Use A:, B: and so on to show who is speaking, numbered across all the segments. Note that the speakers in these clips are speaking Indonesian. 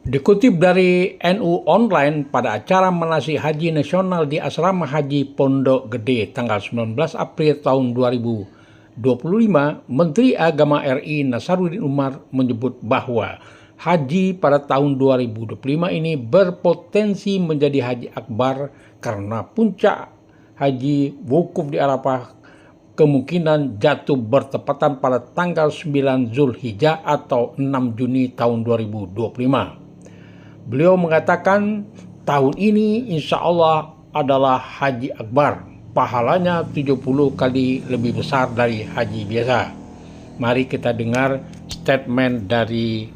A: Dikutip dari NU Online pada acara manasik haji nasional di Asrama Haji Pondok Gede tanggal 19 April tahun 2025, Menteri Agama RI Nasaruddin Umar menyebut bahwa haji pada tahun 2025 ini berpotensi menjadi haji akbar karena puncak haji wukuf di Arafah kemungkinan jatuh bertepatan pada tanggal 9 Zulhijjah atau 6 Juni tahun 2025. Beliau mengatakan tahun ini insya Allah adalah haji akbar. Pahalanya 70 kali lebih besar dari haji biasa. Mari kita dengar statement dari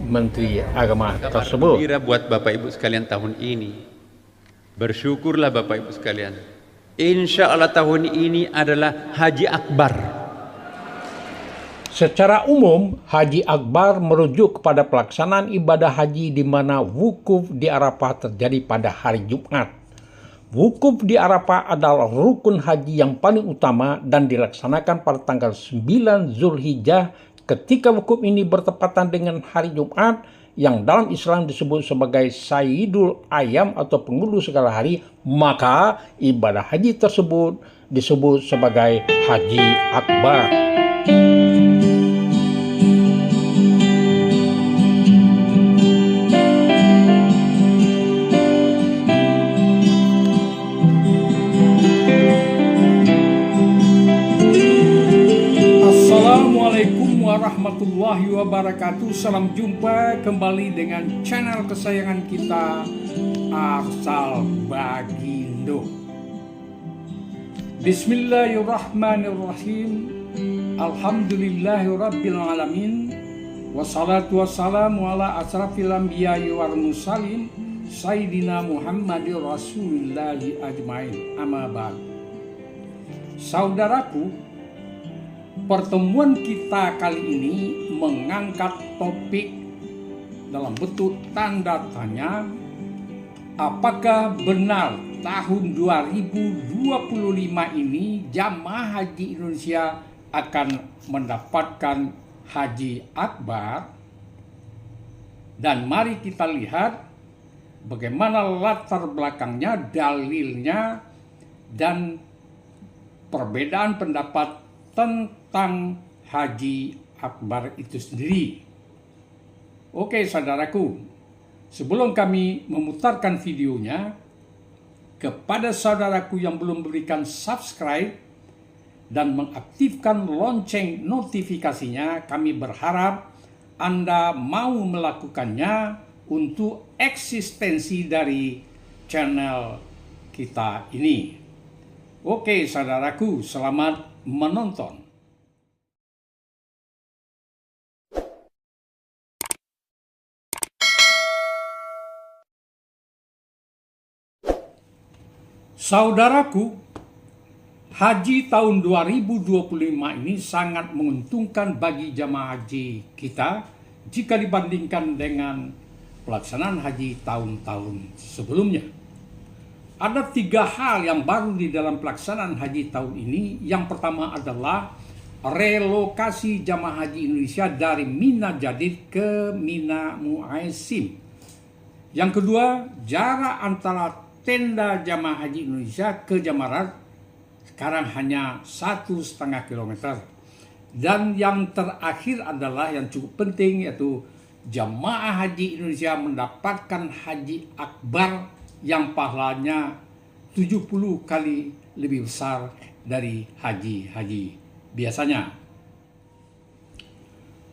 A: Menteri Agama tersebut.
B: Gembira buat Bapak Ibu sekalian tahun ini. Bersyukurlah Bapak Ibu sekalian. Insya Allah tahun ini adalah haji akbar.
A: Secara umum, haji akbar merujuk kepada pelaksanaan ibadah haji di mana wukuf di Arafah terjadi pada hari Jumat. Wukuf di Arafah adalah rukun haji yang paling utama dan dilaksanakan pada tanggal 9 Zulhijjah ketika wukuf ini bertepatan dengan hari Jumat yang dalam Islam disebut sebagai Sayyidul Ayyam atau penghulu segala hari, maka ibadah haji tersebut disebut sebagai haji akbar. Assalamualaikum warahmatullahi wabarakatuh. Salam jumpa kembali dengan channel kesayangan kita, Asal Bagindo. Bismillahirrahmanirrahim. Alhamdulillahirabbil alamin. Wassalatu wassalamu ala asrafil anbiya'i wal mursalin Sayyidina Muhammadir Rasulillahi ajmain. Amma ba'd. Saudaraku, pertemuan kita kali ini mengangkat topik dalam bentuk tanda tanya, apakah benar tahun 2025 ini jamaah haji Indonesia akan mendapatkan haji akbar? Dan mari kita lihat bagaimana latar belakangnya, dalilnya, dan perbedaan pendapat tentang haji akbar itu sendiri. Oke saudaraku, sebelum kami memutarkan videonya, kepada saudaraku yang belum memberikan subscribe dan mengaktifkan lonceng notifikasinya, kami berharap Anda mau melakukannya untuk eksistensi dari channel kita ini. Oke saudaraku, selamat menonton. Saudaraku, haji tahun 2025 ini sangat menguntungkan bagi jamaah haji kita jika dibandingkan dengan pelaksanaan haji tahun-tahun sebelumnya. Ada 3 hal yang baru di dalam pelaksanaan haji tahun ini. Yang pertama adalah relokasi jamaah haji Indonesia dari Mina Jadid ke Mina Mu'aisim. Yang kedua, jarak antara tenda jamaah haji Indonesia ke Jamarat sekarang hanya 1,5 km. Dan yang terakhir adalah yang cukup penting, yaitu jamaah haji Indonesia mendapatkan haji akbar yang pahalanya 70 kali lebih besar dari haji-haji biasanya.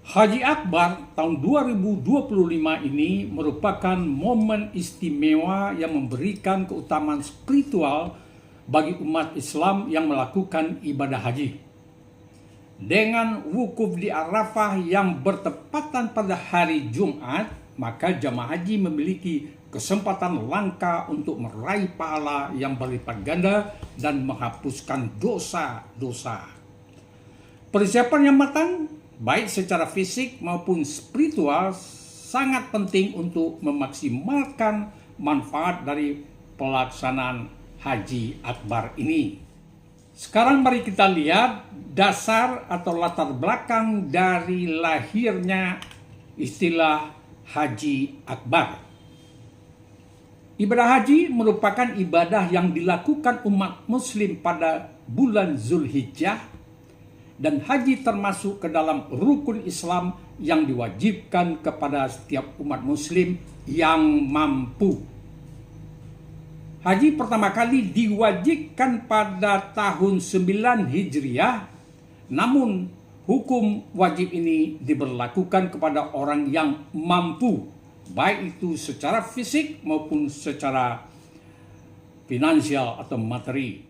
A: Haji akbar tahun 2025 ini merupakan momen istimewa yang memberikan keutamaan spiritual bagi umat Islam yang melakukan ibadah haji. Dengan wukuf di Arafah yang bertepatan pada hari Jumat, maka jamaah haji memiliki kesempatan langka untuk meraih pahala yang berlipat ganda dan menghapuskan dosa-dosa. Persiapan yang matang, baik secara fisik maupun spiritual, sangat penting untuk memaksimalkan manfaat dari pelaksanaan haji akbar ini. Sekarang mari kita lihat dasar atau latar belakang dari lahirnya istilah Haji Akbar. Ibadah haji merupakan ibadah yang dilakukan umat muslim pada bulan Zulhijjah, dan haji termasuk ke dalam rukun Islam yang diwajibkan kepada setiap umat muslim yang mampu. Haji pertama kali diwajibkan pada tahun 9 Hijriah, namun hukum wajib ini diberlakukan kepada orang yang mampu, baik itu secara fisik maupun secara finansial atau materi.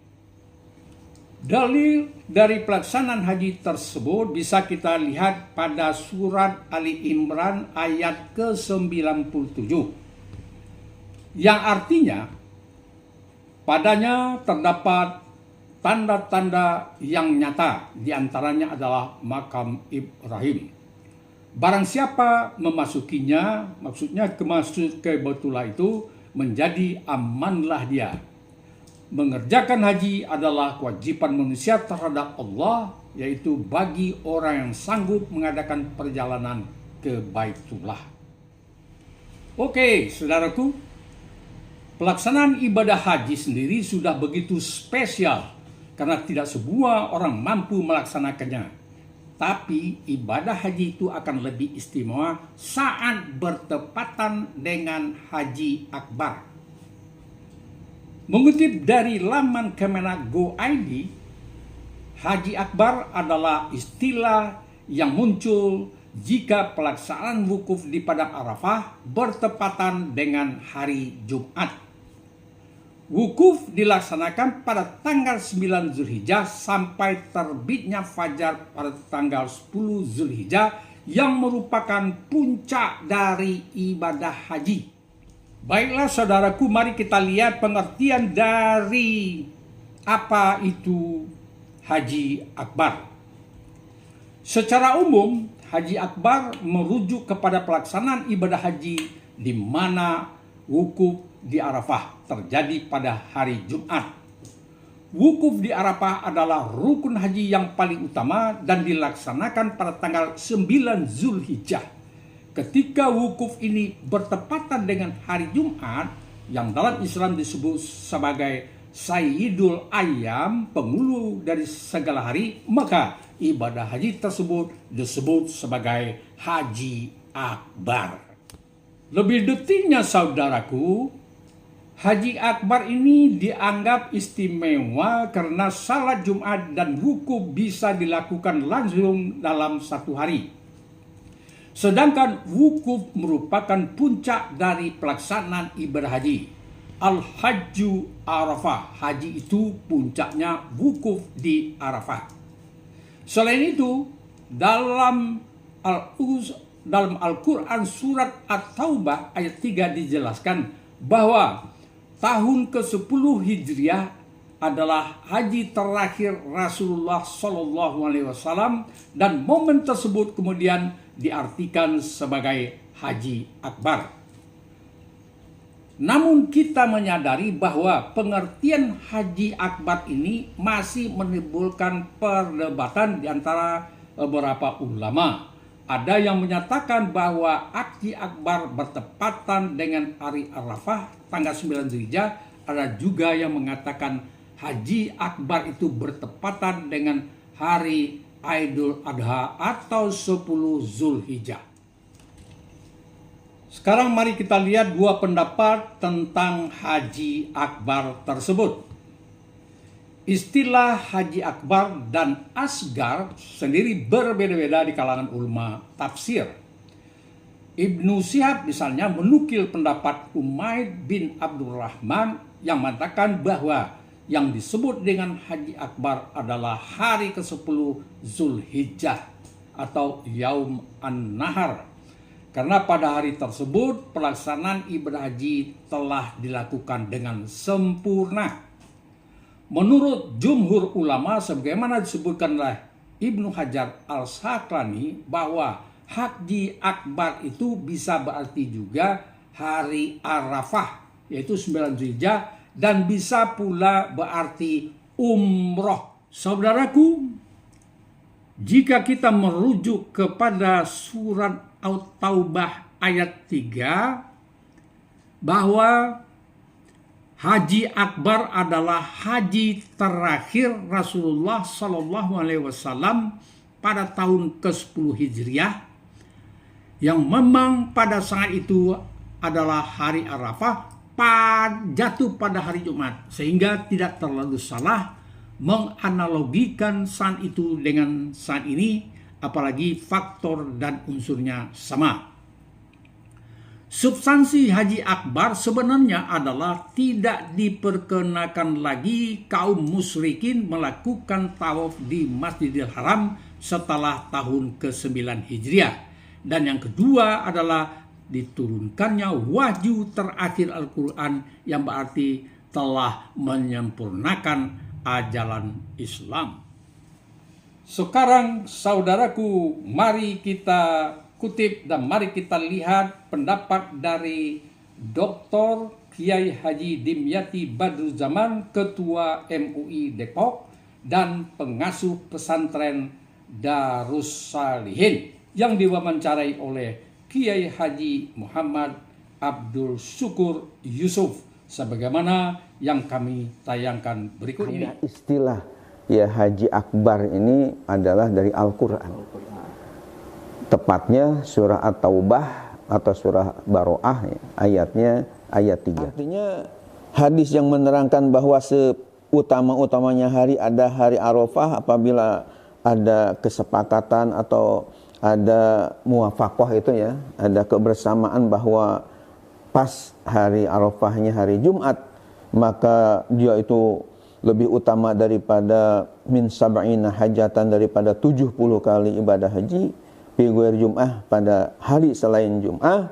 A: Dalil dari pelaksanaan haji tersebut bisa kita lihat pada surat Ali Imran ayat ke-97, yang artinya padanya terdapat tanda-tanda yang nyata, diantaranya adalah makam Ibrahim. Barang siapa memasukinya, maksudnya masuk ke Baitullah itu, menjadi amanlah dia. Mengerjakan haji adalah kewajiban manusia terhadap Allah, yaitu bagi orang yang sanggup mengadakan perjalanan ke Baitullah. Oke, saudaraku, pelaksanaan ibadah haji sendiri sudah begitu spesial karena tidak semua orang mampu melaksanakannya. Tapi ibadah haji itu akan lebih istimewa saat bertepatan dengan Haji Akbar. Mengutip dari laman Kemenag.go.id, Haji Akbar adalah istilah yang muncul jika pelaksanaan wukuf di Padang Arafah bertepatan dengan hari Jumat. Wukuf dilaksanakan pada tanggal 9 Zulhijjah sampai terbitnya fajar pada tanggal 10 Zulhijjah, yang merupakan puncak dari ibadah haji. Baiklah saudaraku, mari kita lihat pengertian dari apa itu Haji Akbar. Secara umum, Haji Akbar merujuk kepada pelaksanaan ibadah haji di mana wukuf di Arafah terjadi pada hari Jumat. Wukuf di Arafah adalah rukun haji yang paling utama dan dilaksanakan pada tanggal 9 Zulhijjah. Ketika wukuf ini bertepatan dengan hari Jumat, yang dalam Islam disebut sebagai Sayyidul Ayyam, penghulu dari segala hari, maka ibadah haji tersebut disebut sebagai Haji Akbar. Lebih detailnya saudaraku, Haji Akbar ini dianggap istimewa karena salat Jumat dan wukuf bisa dilakukan langsung dalam satu hari. Sedangkan wukuf merupakan puncak dari pelaksanaan ibadah haji. Al-Hajju Arafah, haji itu puncaknya wukuf di Arafah. Selain itu, dalam Al-Quran surat At-Taubah ayat 3 dijelaskan bahwa tahun ke-10 Hijriah adalah haji terakhir Rasulullah SAW, dan momen tersebut kemudian diartikan sebagai Haji Akbar. Namun kita menyadari bahwa pengertian Haji Akbar ini masih menimbulkan perdebatan di antara beberapa ulama. Ada yang menyatakan bahwa Haji Akbar bertepatan dengan hari Arafah tanggal 9 Zulhijjah. Ada juga yang mengatakan Haji Akbar itu bertepatan dengan hari Idul Adha atau 10 Zulhijjah. Sekarang mari kita lihat dua pendapat tentang Haji Akbar tersebut. Istilah Haji Akbar dan Asgar sendiri berbeda-beda di kalangan ulama tafsir. Ibnu Syihab misalnya menukil pendapat Umaid bin Abdurrahman yang mengatakan bahwa yang disebut dengan Haji Akbar adalah hari ke-10 Zulhijjah atau Yaum An-Nahar. Karena pada hari tersebut pelaksanaan ibadah haji telah dilakukan dengan sempurna. Menurut jumhur ulama, sebagaimana disebutkan oleh Ibnu Hajar Al-Asqalani, bahwa Haji Akbar itu bisa berarti juga hari Arafah, yaitu 9 Zulhijjah, dan bisa pula berarti umroh. Saudaraku, jika kita merujuk kepada surat At-Taubah ayat 3 bahwa Haji Akbar adalah haji terakhir Rasulullah Shallallahu Alaihi Wasallam pada tahun ke-10 Hijriah, yang memang pada saat itu adalah hari Arafah jatuh pada hari Jumat, sehingga tidak terlalu salah menganalogikan saat itu dengan saat ini, apalagi faktor dan unsurnya sama. Substansi Haji Akbar sebenarnya adalah tidak diperkenakan lagi kaum musyrikin melakukan tawaf di Masjidil Haram setelah tahun ke-9 Hijriah. Dan yang kedua adalah diturunkannya wahyu terakhir Al-Quran, yang berarti telah menyempurnakan ajaran Islam. Sekarang saudaraku, mari kita kutip dan mari kita lihat pendapat dari Dr. Kiai Haji Dimyati Badruzzaman, Ketua MUI Depok dan pengasuh pesantren Darussalihin, yang diwawancarai oleh Kiai Haji Muhammad Abdul Syukur Yusuf, sebagaimana yang kami tayangkan berikut ini.
C: Istilah ya Haji Akbar ini adalah dari Al-Quran. Tepatnya surah At-Taubah atau surah Baroah, ayatnya ayat 3. Artinya hadis yang menerangkan bahwa seutama-utamanya hari ada hari Arafah apabila ada kesepakatan atau ada muwafaqah, itu ya, ada kebersamaan bahwa pas hari Arafahnya hari Jumat, maka dia itu lebih utama daripada min sab'ina hajatan, daripada 70 kali ibadah haji fi ghairi Jum'ah, pada hari selain Jum'ah,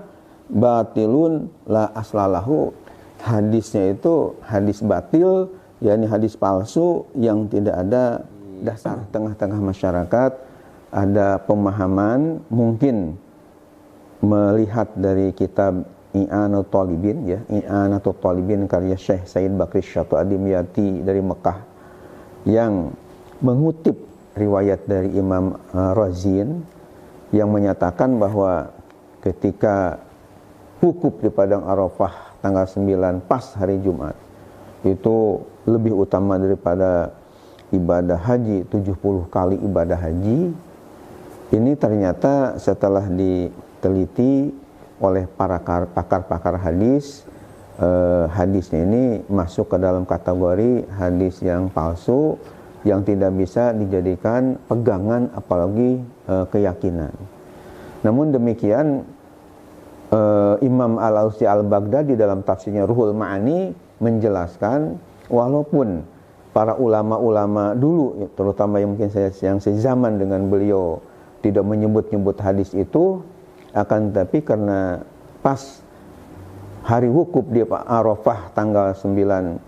C: batilun la aslalahu. Hadisnya itu hadis batil, yakni hadis palsu yang tidak ada dasar. Tengah-tengah masyarakat ada pemahaman, mungkin melihat dari kitab I'anatul Talibin, ya, I'anatul Talibin karya Syekh Said Bakri Syatu Adimyati dari Mekah, yang mengutip riwayat dari Imam Razin yang menyatakan bahwa ketika wukuf di Padang Arafah tanggal 9 pas hari Jumat, itu lebih utama daripada ibadah haji, 70 kali ibadah haji. Ini ternyata setelah diteliti oleh para pakar-pakar hadis, hadisnya ini masuk ke dalam kategori hadis yang palsu, yang tidak bisa dijadikan pegangan apalagi keyakinan. Namun demikian, Imam Al-Ausi Al-Baghdadi dalam tafsirnya Ruhul Ma'ani menjelaskan, walaupun para ulama-ulama dulu, terutama yang mungkin yang sezaman dengan beliau, tidak menyebut-nyebut hadis itu, akan tetapi karena pas hari wukuf di Arafah tanggal 9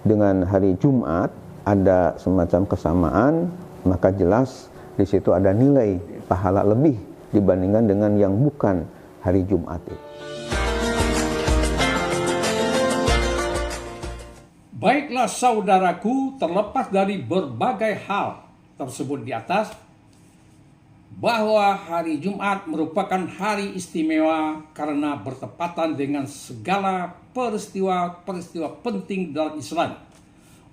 C: dengan hari Jumat ada semacam kesamaan, maka jelas di situ ada nilai pahala lebih dibandingkan dengan yang bukan hari Jumat itu.
A: Baiklah saudaraku, terlepas dari berbagai hal tersebut di atas, bahwa hari Jumat merupakan hari istimewa karena bertepatan dengan segala peristiwa-peristiwa penting dalam Islam.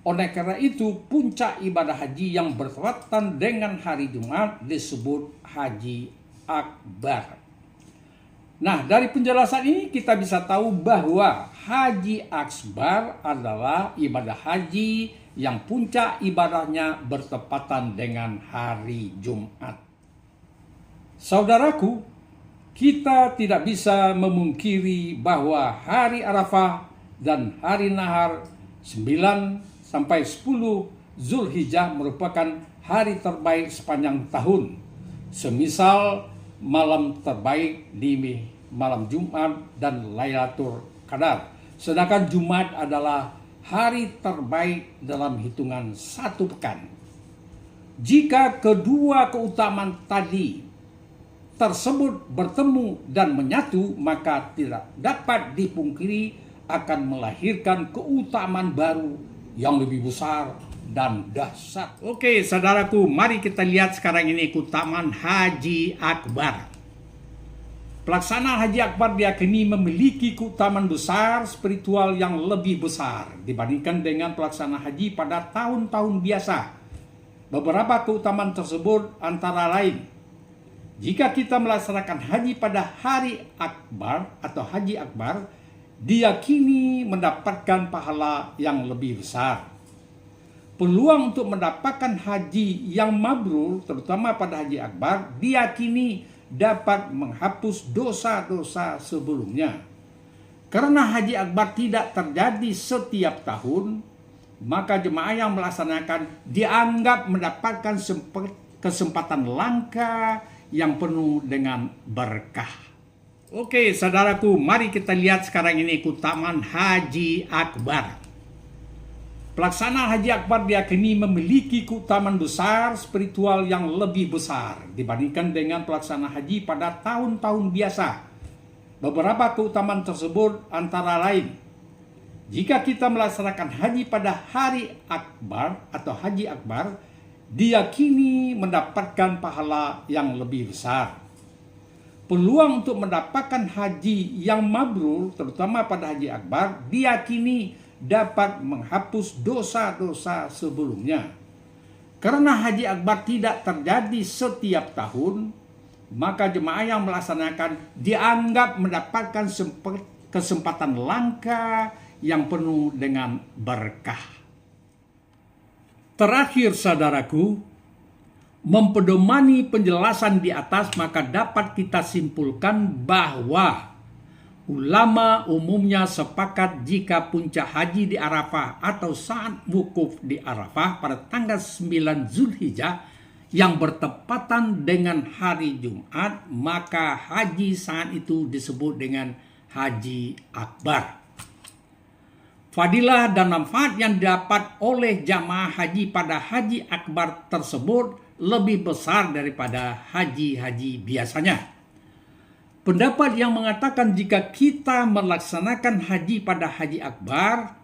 A: Oleh karena itu, puncak ibadah haji yang bertepatan dengan hari Jumat disebut Haji Akbar. Nah, dari penjelasan ini kita bisa tahu bahwa Haji Akbar adalah ibadah haji yang puncak ibadahnya bertepatan dengan hari Jumat. Saudaraku, kita tidak bisa memungkiri bahwa hari Arafah dan hari Nahar 9 sampai 10 Zulhijjah merupakan hari terbaik sepanjang tahun. Semisal malam terbaik di malam Jumat dan Lailatul Qadar. Sedangkan Jumat adalah hari terbaik dalam hitungan satu pekan. Jika kedua keutamaan tadi tersebut bertemu dan menyatu, maka tidak dapat dipungkiri akan melahirkan keutamaan baru yang lebih besar dan dahsyat. Oke, saudaraku, mari kita lihat sekarang ini keutamaan Haji Akbar. Pelaksanaan haji akbar diyakini memiliki keutamaan besar spiritual yang lebih besar dibandingkan dengan pelaksanaan haji pada tahun-tahun biasa. Beberapa keutamaan tersebut antara lain, jika kita melaksanakan haji pada hari akbar atau haji akbar, diyakini mendapatkan pahala yang lebih besar. Peluang untuk mendapatkan haji yang mabrur, terutama pada haji akbar, diyakini dapat menghapus dosa-dosa sebelumnya. Karena haji akbar tidak terjadi setiap tahun, maka jemaah yang melaksanakan dianggap mendapatkan kesempatan langka yang penuh dengan berkah. Oke, saudaraku, mari kita lihat sekarang ini keutamaan haji akbar. Pelaksanaan haji akbar diyakini memiliki keutamaan besar spiritual yang lebih besar dibandingkan dengan pelaksanaan haji pada tahun-tahun biasa. Beberapa keutamaan tersebut antara lain, jika kita melaksanakan haji pada hari akbar atau haji akbar, diyakini mendapatkan pahala yang lebih besar. Peluang untuk mendapatkan haji yang mabrur, terutama pada haji akbar, diyakini dapat menghapus dosa-dosa sebelumnya. Karena haji akbar tidak terjadi setiap tahun, maka jemaah yang melaksanakan dianggap mendapatkan kesempatan langka yang penuh dengan berkah. Terakhir, saudaraku, mempedomani penjelasan di atas, maka dapat kita simpulkan bahwa ulama umumnya sepakat jika puncak haji di Arafah atau saat wukuf di Arafah pada tanggal 9 Zulhijjah yang bertepatan dengan hari Jumat, maka haji saat itu disebut dengan haji akbar. Fadilah dan manfaat yang didapat oleh jamaah haji pada haji akbar tersebut lebih besar daripada haji-haji biasanya. Pendapat yang mengatakan jika kita melaksanakan haji pada haji akbar,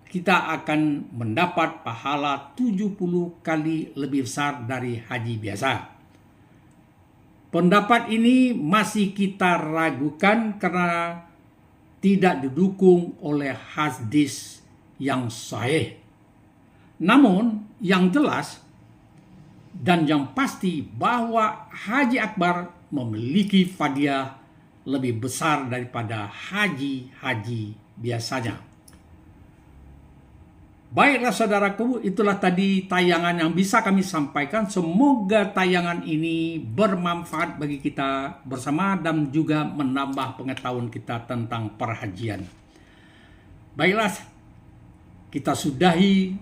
A: kita akan mendapat pahala 70 kali lebih besar dari haji biasa. Pendapat ini masih kita ragukan karena tidak didukung oleh hadis yang sahih. Namun yang jelas dan yang pasti bahwa haji akbar memiliki fadilah lebih besar daripada haji-haji biasanya. Baiklah saudaraku, itulah tadi tayangan yang bisa kami sampaikan. Semoga tayangan ini bermanfaat bagi kita bersama dan juga menambah pengetahuan kita tentang perhajian. Baiklah, kita sudahi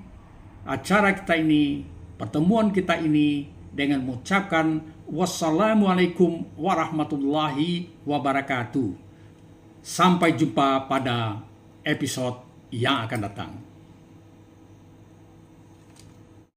A: acara kita ini, pertemuan kita ini dengan mengucapkan wassalamualaikum warahmatullahi wabarakatuh. Sampai jumpa pada episode yang akan datang.